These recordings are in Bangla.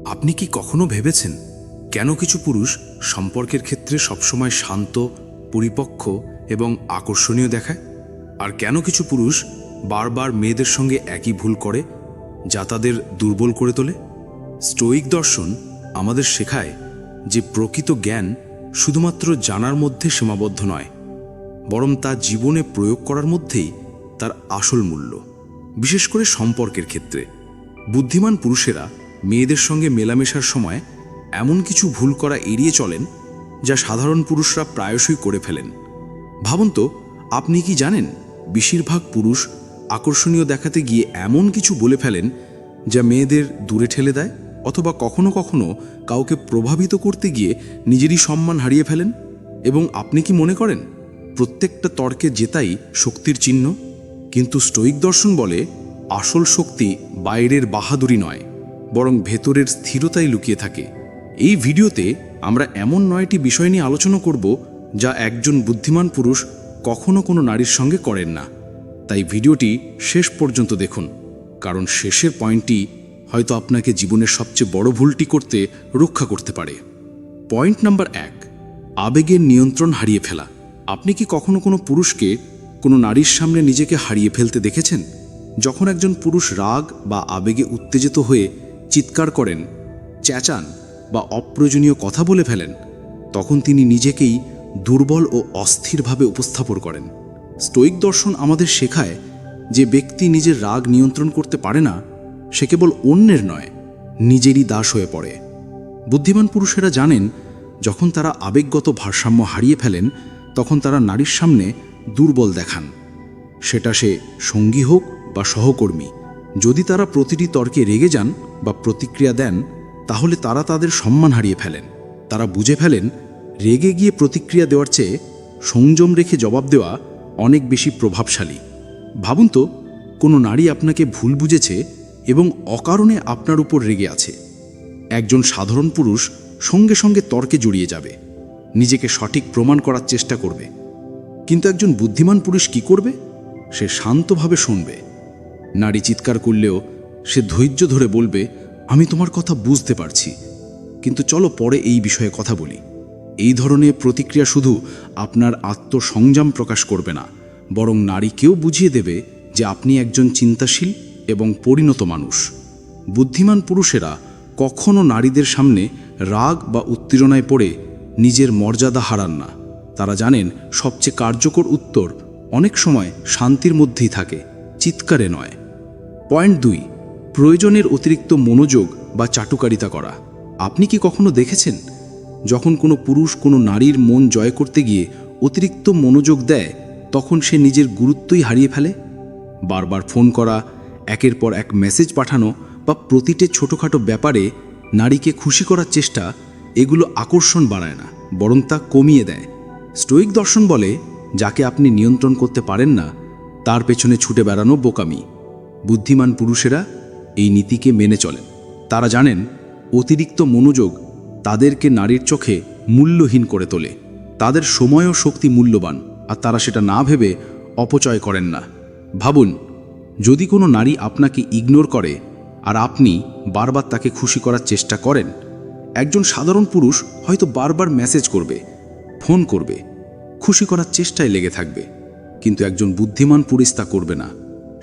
আপনি কি কখনো ভেবেছেন কেন কিছু পুরুষ সম্পর্কের ক্ষেত্রে সবসময় শান্ত, পরিপক্ক এবং আকর্ষণীয় দেখায়, আর কেন কিছু পুরুষ বারবার মেয়েদের সঙ্গে একই ভুল করে যা তাদের দুর্বল করে তোলে? স্টোয়িক দর্শন আমাদের শেখায় যে প্রকৃত জ্ঞান শুধুমাত্র জানার মধ্যে সীমাবদ্ধ নয়, বরং তা জীবনে প্রয়োগ করার মধ্যেই তার আসল মূল্য। বিশেষ করে সম্পর্কের ক্ষেত্রে বুদ্ধিমান পুরুষেরা মেয়েদের সঙ্গে মেলামেশার সময় এমন কিছু ভুল করা এড়িয়ে চলেন যা সাধারণ পুরুষরা প্রায়শই করে ফেলেন। ভাবুন তো, আপনি কি জানেন বেশিরভাগ পুরুষ আকর্ষণীয় দেখাতে গিয়ে এমন কিছু বলে ফেলেন যা মেয়েদের দূরে ঠেলে দেয়, অথবা কখনো কখনো কাউকে প্রভাবিত করতে গিয়ে নিজেরই সম্মান হারিয়ে ফেলেন? এবং আপনি কি মনে করেন প্রত্যেকটা তর্কে জেতাই শক্তির চিহ্ন? কিন্তু স্টোয়িক দর্শন বলে আসল শক্তি বাইরের বাহাদুরি নয়, বরং ভেতরের স্থিরতাই লুকিয়ে থাকে। এই ভিডিওতে আমরা এমন 9টি বিষয় নিয়ে আলোচনা করব যা একজন বুদ্ধিমান পুরুষ কখনো কোনো নারীর সঙ্গে করেন না। তাই ভিডিওটি শেষ পর্যন্ত দেখুন, কারণ শেষের পয়েন্টটি হয়তো আপনাকে জীবনের সবচেয়ে বড় ভুলটি করতে রক্ষা করতে পারে। পয়েন্ট নাম্বার 1, আবেগের নিয়ন্ত্রণ হারিয়ে ফেলা। আপনি কি কখনো কোনো পুরুষকে কোনো নারীর সামনে নিজেকে হারিয়ে ফেলতে দেখেছেন? যখন একজন পুরুষ রাগ বা আবেগে উত্তেজিত হয়ে চিৎকার করেন, চেঁচান বা অপ্রয়োজনীয় কথা বলে ফেলেন, তখন তিনি নিজেকেই দুর্বল ও অস্থিরভাবে উপস্থাপন করেন। স্টোয়িক দর্শন আমাদের শেখায় যে ব্যক্তি নিজের রাগ নিয়ন্ত্রণ করতে পারে না, সে কেবল অন্যের নয়, নিজেরই দাস হয়ে পড়ে। বুদ্ধিমান পুরুষেরা জানেন যখন তারা আবেগগত ভারসাম্য হারিয়ে ফেলেন, তখন তারা নারীর সামনে দুর্বল দেখান, সেটা সে সঙ্গী হোক বা সহকর্মী। যদি তারা প্রতিটি তর্কে রেগে যান বা প্রতিক্রিয়া দেন, তাহলে তারা তাদের সম্মান হারিয়ে ফেলেন। তারা বুঝে ফেলেন রেগে গিয়ে প্রতিক্রিয়া দেওয়ার চেয়ে সংযম রেখে জবাব দেওয়া অনেক বেশি প্রভাবশালী। ভাবুন তো, কোনো নারী আপনাকে ভুল বুঝেছে এবং অকারণে আপনার উপর রেগে আছে। একজন সাধারণ পুরুষ সঙ্গে সঙ্গে তর্কে জড়িয়ে যাবে, নিজেকে সঠিক প্রমাণ করার চেষ্টা করবে। কিন্তু একজন বুদ্ধিমান পুরুষ কি করবে? সে শান্তভাবে শুনবে। নারী চিৎকার করলেও সে ধৈর্য ধরে বলবে, আমি তোমার কথা বুঝতে পারছি, কিন্তু চলো পরে এই বিষয়ে কথা বলি। এই ধরনের প্রতিক্রিয়া শুধু আপনার আত্মসংযম প্রকাশ করবে না, বরং নারীকেও বুঝিয়ে দেবে যে আপনি একজন চিন্তাশীল এবং পরিণত মানুষ। বুদ্ধিমান পুরুষেরা কখনো নারীদের সামনে রাগ বা উত্তেজনায় পড়ে নিজের মর্যাদা হারান না। তারা জানেন সবচেয়ে কার্যকর উত্তর অনেক সময় শান্তির মধ্যেই থাকে, চিৎকারে নয়। পয়েন্ট 2, প্রয়োজনের অতিরিক্ত মনোযোগ বা চাটুকারিতা করা। আপনি কি কখনো দেখেছেন যখন কোনো পুরুষ কোনো নারীর মন জয় করতে গিয়ে অতিরিক্ত মনোযোগ দেয়, তখন সে নিজের গুরুত্বই হারিয়ে ফেলে? বারবার ফোন করা, একের পর এক মেসেজ পাঠানো বা প্রতিটি ছোটোখাটো ব্যাপারে নারীকে খুশি করার চেষ্টা, এগুলো আকর্ষণ বাড়ায় না, বরং তা কমিয়ে দেয়। স্টোয়িক দর্শন বলে যাকে আপনি নিয়ন্ত্রণ করতে পারেন না, তার পেছনে ছুটে বেড়ানো বোকামি। বুদ্ধিমান পুরুষেরা এই নীতিকে মেনে চলেন। তারা জানেন অতিরিক্ত মনোযোগ তাদেরকে নারীর চোখে মূল্যহীন করে তোলে। তাদের সময় ও শক্তি মূল্যবান, আর তারা সেটা না ভেবে অপচয় করেন না। ভাবুন, যদি কোনো নারী আপনাকে ইগনোর করে আর আপনি বারবার তাকে খুশি করার চেষ্টা করেন, একজন সাধারণ পুরুষ হয়তো বারবার মেসেজ করবে, ফোন করবে, খুশি করার চেষ্টায় লেগে থাকবে। কিন্তু একজন বুদ্ধিমান পুরুষ তা করবে না।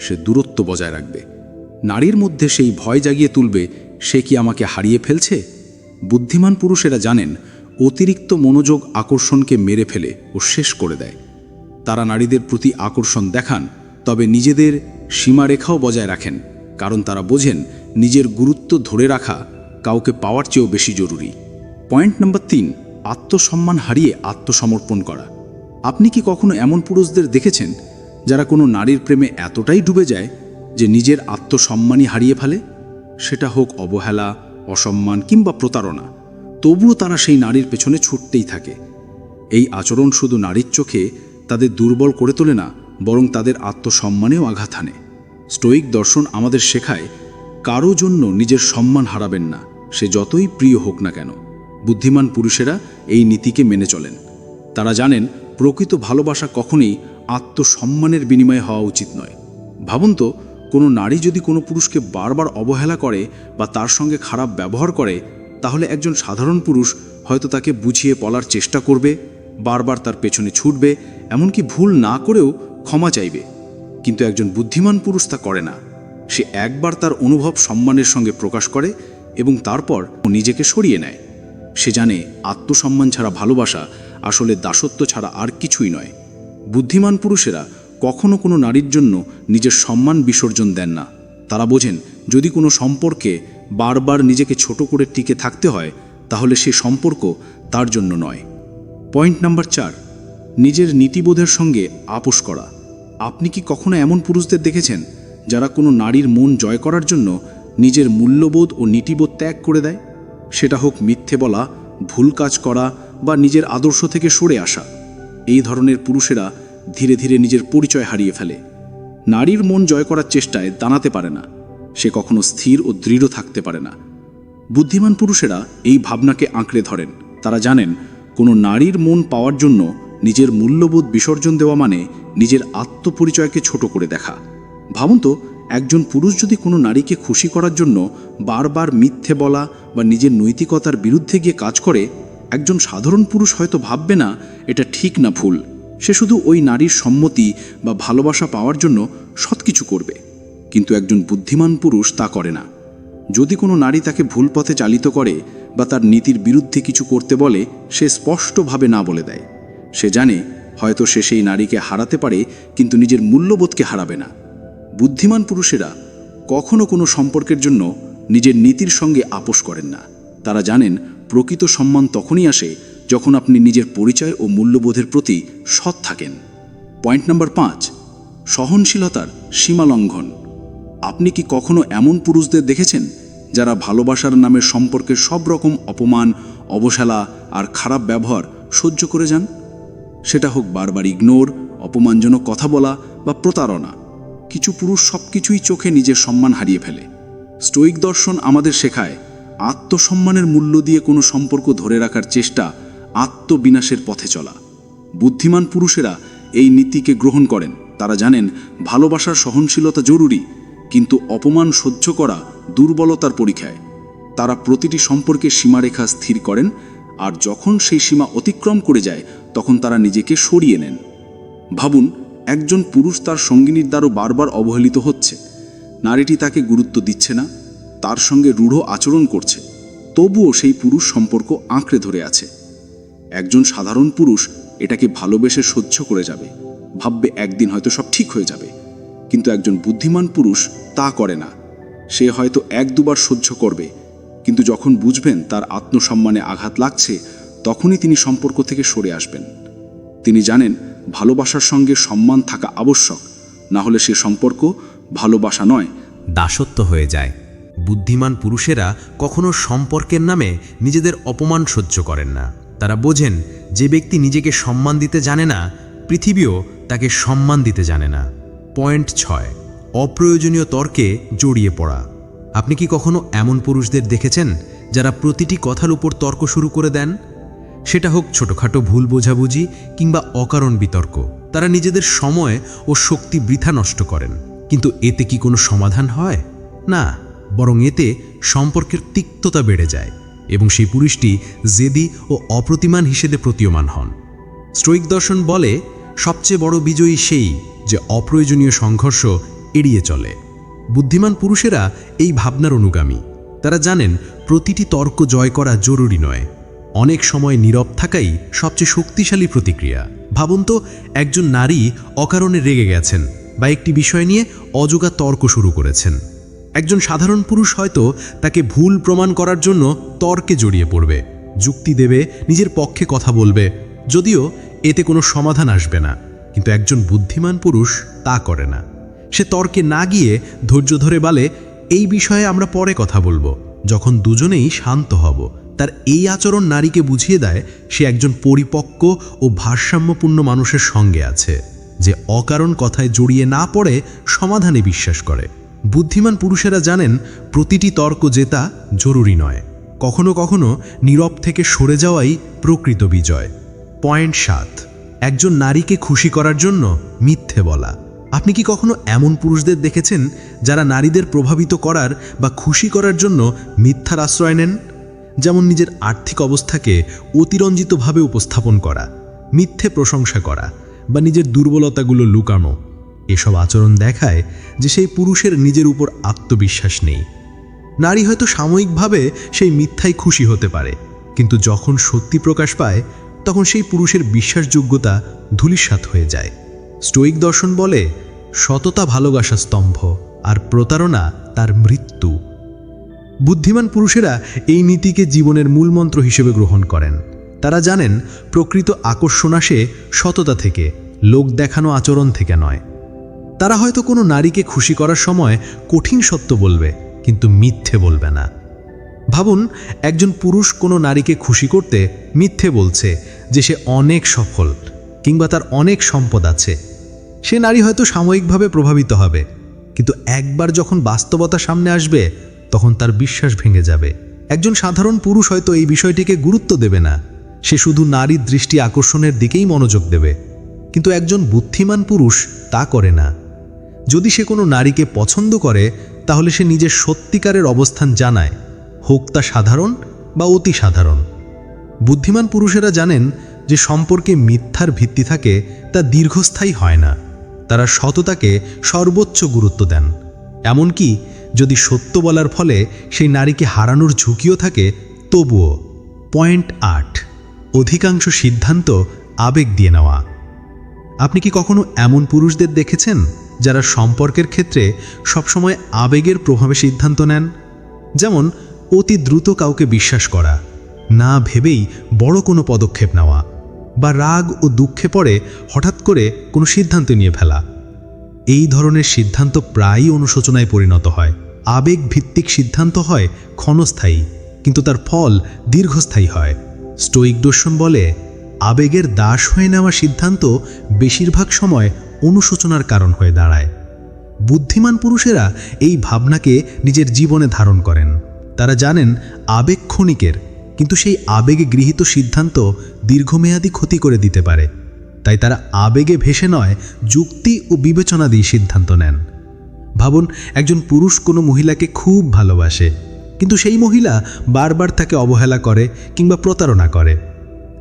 সে দূরত্ব বজায় রাখবে। নারীর মধ্যে সেই ভয় জাগিয়ে তুলবে, সে কি আমাকে হারিয়ে ফেলছে? বুদ্ধিমান পুরুষেরা জানেন অতিরিক্ত মনোযোগ আকর্ষণকে মেরে ফেলে ও শেষ করে দেয়। তারা নারীদের প্রতি আকর্ষণ দেখান, তবে নিজেদের সীমারেখাও বজায় রাখেন, কারণ তারা বোঝেন নিজের গুরুত্ব ধরে রাখা কাউকে পাওয়ার চেয়েও বেশি জরুরি। পয়েন্ট নাম্বার 3, আত্মসম্মান হারিয়ে আত্মসমর্পণ করা। আপনি কি কখনো এমন পুরুষদের দেখেছেন যারা কোনো নারীর প্রেমে এতটাই ডুবে যায় যে নিজের আত্মসম্মানই হারিয়ে ফেলে? সেটা হোক অবহেলা, অসম্মান কিংবা প্রতারণা, তবুও তারা সেই নারীর পেছনে ছুটতেই থাকে। এই আচরণ শুধু নারীর চোখে তাদের দুর্বল করে তোলে না, বরং তাদের আত্মসম্মানেও আঘাত হানে। স্টোয়িক দর্শন আমাদের শেখায় কারো জন্য নিজের সম্মান হারাবেন না, সে যতই প্রিয় হোক না কেন। বুদ্ধিমান পুরুষেরা এই নীতিকে মেনে চলেন। তারা জানেন প্রকৃত ভালোবাসা কখনোই আত্মসম্মানের বিনিময়ে হওয়া উচিত নয়। ভাবুন তো, কোনো নারী যদি কোনো পুরুষকে বারবার অবহেলা করে বা তার সঙ্গে খারাপ ব্যবহার করে, তাহলে একজন সাধারণ পুরুষ হয়তো তাকে বুঝিয়ে বলার চেষ্টা করবে, বারবার তার পেছনে ছুটবে, এমনকি ভুল না করেও ক্ষমা চাইবে। কিন্তু একজন বুদ্ধিমান পুরুষ তা করে না। সে একবার তার অনুভব সম্মানের সঙ্গে প্রকাশ করে এবং তারপর নিজেকে সরিয়ে নেয়। সে জানে আত্মসম্মান ছাড়া ভালোবাসা আসলে দাসত্ব ছাড়া আর কিছুই নয়। বুদ্ধিমান পুরুষেরা কখনো কোনো নারীর জন্য নিজের সম্মান বিসর্জন দেন না। তারা বোঝেন, যদি কোনো সম্পর্কে বারবার নিজেকে ছোট করে টিকে থাকতে হয়, তাহলে সে সম্পর্ক তার জন্য নয়। পয়েন্ট নাম্বার 4, নিজের নীতিবোধের সঙ্গে আপোষ করা। আপনি কি কখনো এমন পুরুষদের দেখেছেন যারা কোনো নারীর মন জয় করার জন্য নিজের মূল্যবোধ ও নীতিবোধ ত্যাগ করে দেয়? সেটা হোক মিথ্যে বলা, ভুল কাজ করা বা নিজের আদর্শ থেকে সরে আসা। এই ধরনের পুরুষেরা ধীরে ধীরে নিজের পরিচয় হারিয়ে ফেলে। নারীর মন জয় করার চেষ্টায় দাঁড়াতে পারে না। সে কখনো স্থির ও দৃঢ় থাকতে পারে না। বুদ্ধিমান পুরুষেরা এই ভাবনাকে আঁকড়ে ধরেন। তারা জানেন, কোনো নারীর মন পাওয়ার জন্য নিজের মূল্যবোধ বিসর্জন দেওয়া মানে নিজের আত্মপরিচয়কে ছোট করে দেখা। ভাবুন তো, একজন পুরুষ যদি কোনো নারীকে খুশি করার জন্য বারবার মিথ্যে বলা বা নিজের নৈতিকতার বিরুদ্ধে গিয়ে কাজ করে, একজন সাধারণ পুরুষ হয়তো ভাববে না এটা ঠিক না ভুল। সে শুধু ওই নারীর সম্মতি বা ভালোবাসা পাওয়ার জন্য সৎ কিছু করবে। কিন্তু একজন বুদ্ধিমান পুরুষ তা করে না। যদি কোনো নারী তাকে ভুল পথে চালিত করে বা তার নীতির বিরুদ্ধে কিছু করতে বলে, সে স্পষ্টভাবে না বলে দেয়। সে জানে হয়তো সে সেই নারীকে হারাতে পারে, কিন্তু নিজের মূল্যবোধকে হারাবে না। বুদ্ধিমান পুরুষেরা কখনো কোনো সম্পর্কের জন্য নিজের নীতির সঙ্গে আপোষ করেন না। তারা জানেন, প্রকৃত সম্মান তখনই আসে যখন আপনি নিজের পরিচয় ও মূল্যবোধের প্রতি সৎ থাকেন। পয়েন্ট নাম্বার 5, সহনশীলতার সীমা লঙ্ঘন। আপনি কি কখনো এমন পুরুষদের দেখেছেন যারা ভালোবাসার নামে সম্পর্কের সব রকম অপমান, অবহেলা আর খারাপ ব্যবহার সহ্য করে যান? সেটা হোক বারবার ইগনোর, অপমানজনক কথা বলা বা প্রতারণা। কিছু পুরুষ সবকিছুই চোখে নিজের সম্মান হারিয়ে ফেলে। স্টোয়িক দর্শন আমাদের শেখায়, আত্মসম্মানের মূল্য দিয়ে কোনো সম্পর্ক ধরে রাখার চেষ্টা আত্মবিনাশের পথে চলা। বুদ্ধিমান পুরুষেরা এই নীতিকে গ্রহণ করেন। তারা জানেন ভালোবাসার সহনশীলতা জরুরি, কিন্তু অপমান সহ্য করা দুর্বলতার পরীক্ষায়। তারা প্রতিটি সম্পর্কে সীমারেখা স্থির করেন, আর যখন সেই সীমা অতিক্রম করে যায় তখন তারা নিজেকে সরিয়ে নেন। ভাবুন, একজন পুরুষ তার সঙ্গিনীর দ্বারা বারবার অবহেলিত হচ্ছে। নারীটি তাকে গুরুত্ব দিচ্ছে না, তার সঙ্গে রূঢ় আচরণ করছে, তবুও সেই পুরুষ সম্পর্ক আঁকড়ে ধরে আছে। একজন সাধারণ পুরুষ এটাকে ভালোবেসে সহ্য করে যাবে, ভাববে একদিন হয়তো সব ঠিক হয়ে যাবে। কিন্তু একজন বুদ্ধিমান পুরুষ তা করে না। সে হয়তো 1-2 বার সহ্য করবে, কিন্তু যখন বুঝবেন তার আত্মসম্মানে আঘাত লাগছে, তখনই তিনি সম্পর্ক থেকে সরে আসবেন। তিনি জানেন ভালোবাসার সঙ্গে সম্মান থাকা আবশ্যক, না হলে সে সম্পর্ক ভালোবাসা নয়, দাসত্ব হয়ে যায়। বুদ্ধিমান পুরুষেরা কখনো সম্পর্কের নামে নিজেদের অপমান সহ্য করেন না। তারা বোঝেন, যে ব্যক্তি নিজেকে সম্মান দিতে জানে না, পৃথিবীও তাকে সম্মান দিতে জানে না। পয়েন্ট 6, অপ্রয়োজনীয় তর্কে জড়িয়ে পড়া। আপনি কি কখনো এমন পুরুষদের দেখেছেন যারা প্রতিটি কথার উপর তর্ক শুরু করে দেন? সেটা হোক ছোটখাটো ভুল বোঝাবুঝি কিংবা অকারণ বিতর্ক। তারা নিজেদের সময় ও শক্তি বৃথা নষ্ট করেন, কিন্তু এতে কি কোনো সমাধান হয়? না, বরং এতে সম্পর্কের তিক্ততা বেড়ে যায় এবং সেই পুরুষটি জেদি ও অপ্রতিমান হিসেবে প্রতীয়মান হন। স্টোয়িক দর্শন বলে, সবচেয়ে বড় বিজয়ী সেই যে অপ্রয়োজনীয় সংঘর্ষ এড়িয়ে চলে। বুদ্ধিমান পুরুষেরা এই ভাবনার অনুগামী। তারা জানেন প্রতিটি তর্ক জয় করা জরুরি নয়। অনেক সময় নীরব থাকাই সবচেয়ে শক্তিশালী প্রতিক্রিয়া। ভাবুন তো, একজন নারী অকারণে রেগে গেছেন বা একটি বিষয় নিয়ে অযথা তর্ক শুরু করেছেন। একজন সাধারণ পুরুষ হয়তো তাকে ভুল প্রমাণ করার জন্য তর্কে জড়িয়ে পড়বে, যুক্তি দেবে, নিজের পক্ষে কথা বলবে, যদিও এতে কোনো সমাধান আসবে না। কিন্তু একজন বুদ্ধিমান পুরুষ তা করে না। সে তর্কে না গিয়ে ধৈর্য ধরে বলে, এই বিষয়ে আমরা পরে কথা বলবো, যখন দুজনেই শান্ত হব। তার এই আচরণ নারীকে বুঝিয়ে দেয় সে একজন পরিপক্ক ও ভারসাম্যপূর্ণ মানুষের সঙ্গে আছে, যে অকারণ কথায় জড়িয়ে না পড়ে সমাধানে বিশ্বাস করে। বুদ্ধিমান পুরুষেরা জানেন প্রতিটি তর্ক জেতা জরুরি নয়। কখনো কখনো নীরব থেকে সরে যাওয়াই প্রকৃত বিজয়। পয়েন্ট 7, একজন নারীকে খুশি করার জন্য মিথ্যে বলা। আপনি কি কখনো এমন পুরুষদের দেখেছেন যারা নারীদের প্রভাবিত করার বা খুশি করার জন্য মিথ্যার আশ্রয় নেন? যেমন নিজের আর্থিক অবস্থাকে অতিরঞ্জিতভাবে উপস্থাপন করা, মিথ্যে প্রশংসা করা বা নিজের দুর্বলতাগুলো লুকানো। এসব আচরণ দেখায় যে সেই পুরুষের নিজের উপর আত্মবিশ্বাস নেই। নারী হয়তো সাময়িকভাবে সেই মিথ্যায় খুশি হতে পারে, কিন্তু যখন সত্যি প্রকাশ পায় তখন সেই পুরুষের বিশ্বাসযোগ্যতা ধূলিসাৎ হয়ে যায়। স্টোয়িক দর্শন বলে, সততা ভালোবাসার স্তম্ভ, আর প্রতারণা তার মৃত্যু। বুদ্ধিমান পুরুষেরা এই নীতিকে জীবনের মূলমন্ত্র হিসেবে গ্রহণ করেন। তারা জানেন প্রকৃত আকর্ষণ আসে সততা থেকে, লোক দেখানো আচরণ থেকে নয়। তারা হয়তো কোনো নারীকে খুশি করার সময় কঠিন সত্য বলবে, কিন্তু মিথ্যে বলবে না। ভাবুন, একজন পুরুষ কোনো নারীকে খুশি করতে মিথ্যে বলছে যে সে অনেক সফল কিংবা তার অনেক সম্পদ আছে। সে নারী হয়তো সাময়িকভাবে প্রভাবিত হবে, কিন্তু একবার যখন বাস্তবতা সামনে আসবে তখন তার বিশ্বাস ভেঙে যাবে। একজন সাধারণ পুরুষ হয়তো এই বিষয়টিকে গুরুত্ব দেবে না, সে শুধু নারীর দৃষ্টি আকর্ষণের দিকেই মনোযোগ দেবে। কিন্তু একজন বুদ্ধিমান পুরুষ তা করে না। যদি সে কোনো নারীকে পছন্দ করে, তাহলে সে নিজের সত্যিকারের অবস্থান জানায়, হোক তা সাধারণ বা অতি সাধারণ। বুদ্ধিমান পুরুষেরা জানেন যে সম্পর্কে মিথ্যার ভিত্তি থাকে তা দীর্ঘস্থায়ী হয় না। তারা সততাকে সর্বোচ্চ গুরুত্ব দেন, এমনকি যদি সত্য বলার ফলে সেই নারীকে হারানোর ঝুঁকিও থাকে তবুও। পয়েন্ট 8, অধিকাংশ সিদ্ধান্ত আবেগ দিয়ে নেওয়া। আপনি কি কখনো এমন পুরুষদের দেখেছেন যারা সম্পর্কের ক্ষেত্রে সবসময় আবেগের প্রভাবে সিদ্ধান্ত নেন? যেমন অতি দ্রুত কাউকে বিশ্বাস করা, না ভেবেই বড় কোনো পদক্ষেপ নেওয়া, বা রাগ ও দুঃখে পড়ে হঠাৎ করে কোনো সিদ্ধান্ত নিয়ে ফেলা। এই ধরনের সিদ্ধান্ত প্রায়ই অনুশোচনায় পরিণত হয়। আবেগ ভিত্তিক সিদ্ধান্ত হয় ক্ষণস্থায়ী, কিন্তু তার ফল দীর্ঘস্থায়ী হয়। স্টোয়িক দর্শন বলে, আবেগের দাস হয়ে নেওয়া সিদ্ধান্ত বেশিরভাগ সময় অনুশোচনার কারণ হয়ে দাঁড়ায়। বুদ্ধিমান পুরুষেরা এই ভাবনাকে নিজের জীবনে ধারণ করেন। তারা জানেন আবেগ ক্ষণিকের, কিন্তু সেই আবেগে গৃহীত সিদ্ধান্ত দীর্ঘমেয়াদী ক্ষতি করে দিতে পারে। তাই তারা আবেগে ভেসে নয়, যুক্তি ও বিবেচনা দিয়ে সিদ্ধান্ত নেন। ভাবুন, একজন পুরুষ কোনো মহিলাকে খুব ভালোবাসে, কিন্তু সেই মহিলা বারবার তাকে অবহেলা করে কিংবা প্রতারণা করে।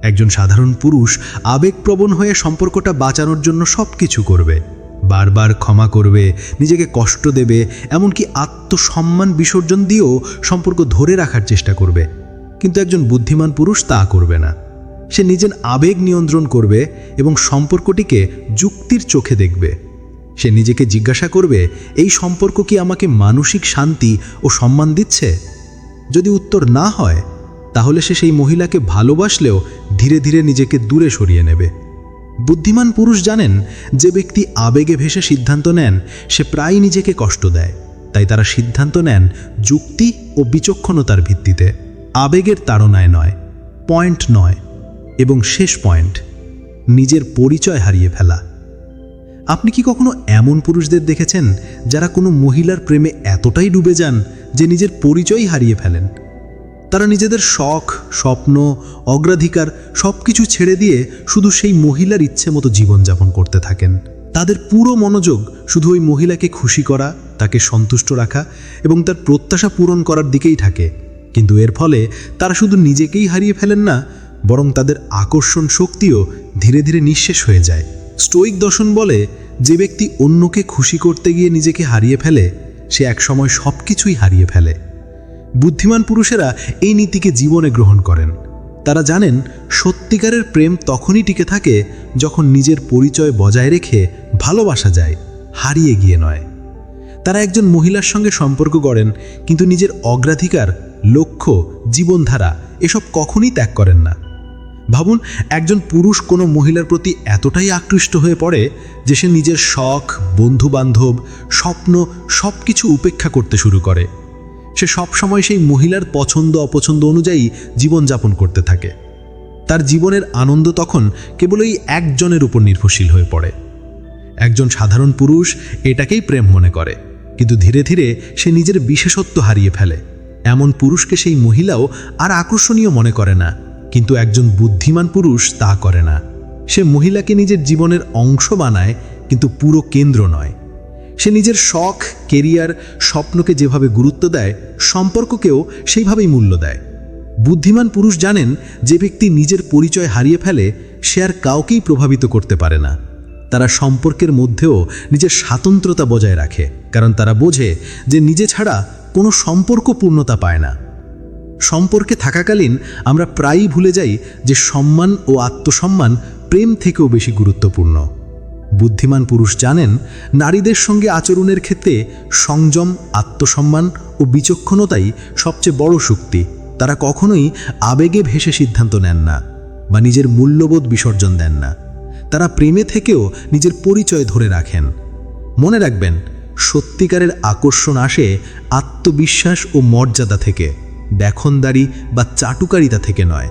একজন সাধারণ পুরুষ আবেগপ্রবণ হয়ে সম্পর্কটা বাঁচানোর জন্য সব কিছু করবে, বারবার ক্ষমা করবে, নিজেকে কষ্ট দেবে, এমনকি আত্মসম্মান বিসর্জন দিয়েও সম্পর্ক ধরে রাখার চেষ্টা করবে। কিন্তু একজন বুদ্ধিমান পুরুষ তা করবে না। সে নিজের আবেগ নিয়ন্ত্রণ করবে এবং সম্পর্কটিকে যুক্তির চোখে দেখবে। সে নিজেকে জিজ্ঞাসা করবে, এই সম্পর্ক কি আমাকে মানসিক শান্তি ও সম্মান দিচ্ছে? যদি উত্তর না হয়, তাহলে সে সেই মহিলাকে ভালোবাসলেও ধীরে ধীরে নিজেকে দূরে সরিয়ে নেবে। বুদ্ধিমান পুরুষ জানেন যে ব্যক্তি আবেগে ভেসে সিদ্ধান্ত নেন সে প্রায়ই নিজেকে কষ্ট দেয়। তাই তারা সিদ্ধান্ত নেন যুক্তি ও বিচক্ষণতার ভিত্তিতে, আবেগের তাড়নায় নয়। পয়েন্ট 9 এবং শেষ পয়েন্ট, নিজের পরিচয় হারিয়ে ফেলা। আপনি কি কখনো এমন পুরুষদের দেখেছেন যারা কোনো মহিলার প্রেমে এতটাই ডুবে যান যে নিজের পরিচয়ই হারিয়ে ফেলেন? তারা নিজেদের শখ, স্বপ্ন, অগ্রাধিকার সব কিছু ছেড়ে দিয়ে শুধু সেই মহিলার ইচ্ছে মতো জীবনযাপন করতে থাকেন। তাদের পুরো মনোযোগ শুধু ওই মহিলাকে খুশি করা, তাকে সন্তুষ্ট রাখা এবং তার প্রত্যাশা পূরণ করার দিকেই থাকে। কিন্তু এর ফলে তারা শুধু নিজেকেই হারিয়ে ফেলেন না, বরং তাদের আকর্ষণ শক্তিও ধীরে ধীরে নিঃশেষ হয়ে যায়। স্টোয়িক দর্শন বলে, যে ব্যক্তি অন্যকে খুশি করতে গিয়ে নিজেকে হারিয়ে ফেলে সে একসময় সব কিছুই হারিয়ে ফেলে। বুদ্ধিমান পুরুষেরা এই নীতিকে জীবনে গ্রহণ করেন। তারা জানেন সত্যিকারের প্রেম তখনই টিকে থাকে যখন নিজের পরিচয় বজায় রেখে ভালোবাসা যায়, হারিয়ে গিয়ে নয়। তারা একজন মহিলার সঙ্গে সম্পর্ক গড়েন, কিন্তু নিজের অগ্রাধিকার, লক্ষ্য, জীবনধারা এসব কখনই ত্যাগ করেন না। ভাবুন, একজন পুরুষ কোনো মহিলার প্রতি এতটাই আকৃষ্ট হয়ে পড়ে যে সে নিজের শখ, বন্ধুবান্ধব, স্বপ্ন সব কিছু উপেক্ষা করতে শুরু করে। সে সবসময় সেই মহিলার পছন্দ অপছন্দ অনুযায়ী জীবনযাপন করতে থাকে। তার জীবনের আনন্দ তখন কেবল এই একজনের উপর নির্ভরশীল হয়ে পড়ে। একজন সাধারণ পুরুষ এটাকেই প্রেম মনে করে, কিন্তু ধীরে ধীরে সে নিজের বিশেষত্ব হারিয়ে ফেলে। এমন পুরুষকে সেই মহিলাও আর আকর্ষণীয় মনে করে না, কিন্তু একজন বুদ্ধিমান পুরুষ তা করে না। সে মহিলাকে নিজের জীবনের অংশ বানায় কিন্তু পুরো কেন্দ্র নয়। সে নিজের শখ, কেরিয়ার, স্বপ্নকে যেভাবে গুরুত্ব দেয়, সম্পর্ককেও সেইভাবেই মূল্য দেয়। বুদ্ধিমান পুরুষ জানেন যে ব্যক্তি নিজের পরিচয় হারিয়ে ফেলে সে আর কাউকেই প্রভাবিত করতে পারে না। তারা সম্পর্কের মধ্যেও নিজের স্বাতন্ত্র্যতা বজায় রাখে, কারণ তারা বোঝে যে নিজে ছাড়া কোনো সম্পর্ক পূর্ণতা পায় না। সম্পর্কে থাকাকালীন আমরা প্রায়ই ভুলে যাই যে সম্মান ও আত্মসম্মান প্রেম থেকেও বেশি গুরুত্বপূর্ণ। বুদ্ধিমান পুরুষ জানেন নারীদের সঙ্গে আচরণের ক্ষেত্রে সংযম, আত্মসম্মান ও বিচক্ষণতাই সবচেয়ে বড় শক্তি। তারা কখনোই আবেগে ভেসে সিদ্ধান্ত নেন না বা নিজের মূল্যবোধ বিসর্জন দেন না। তারা প্রেমে থেকেও নিজের পরিচয় ধরে রাখেন। মনে রাখবেন, সত্যিকারের আকর্ষণ আসে আত্মবিশ্বাস ও মর্যাদা থেকে, দেখনদারি বা চাটুকারিতা থেকে নয়।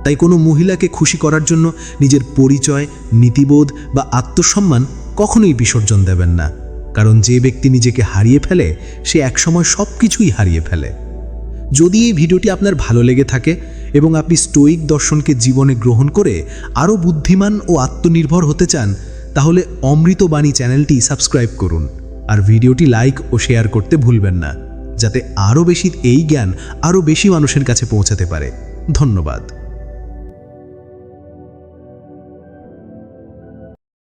তাই কোনো মহিলাকে খুশি করার জন্য নিজের পরিচয়, নীতিবোধ বা আত্মসম্মান কখনোই বিসর্জন দেবেন না, কারণ যে ব্যক্তি নিজেকে হারিয়ে ফেলে সে একসময় সব কিছুই হারিয়ে ফেলে। যদি এই ভিডিওটি আপনার ভালো লেগে থাকে এবং আপনি স্টোয়িক দর্শনকে জীবনে গ্রহণ করে আরও বুদ্ধিমান ও আত্মনির্ভর হতে চান, তাহলে অমৃতবাণী চ্যানেলটি সাবস্ক্রাইব করুন আর ভিডিওটি লাইক ও শেয়ার করতে ভুলবেন না, যাতে আরও বেশি এই জ্ঞান আরও বেশি মানুষের কাছে পৌঁছাতে পারে। ধন্যবাদ।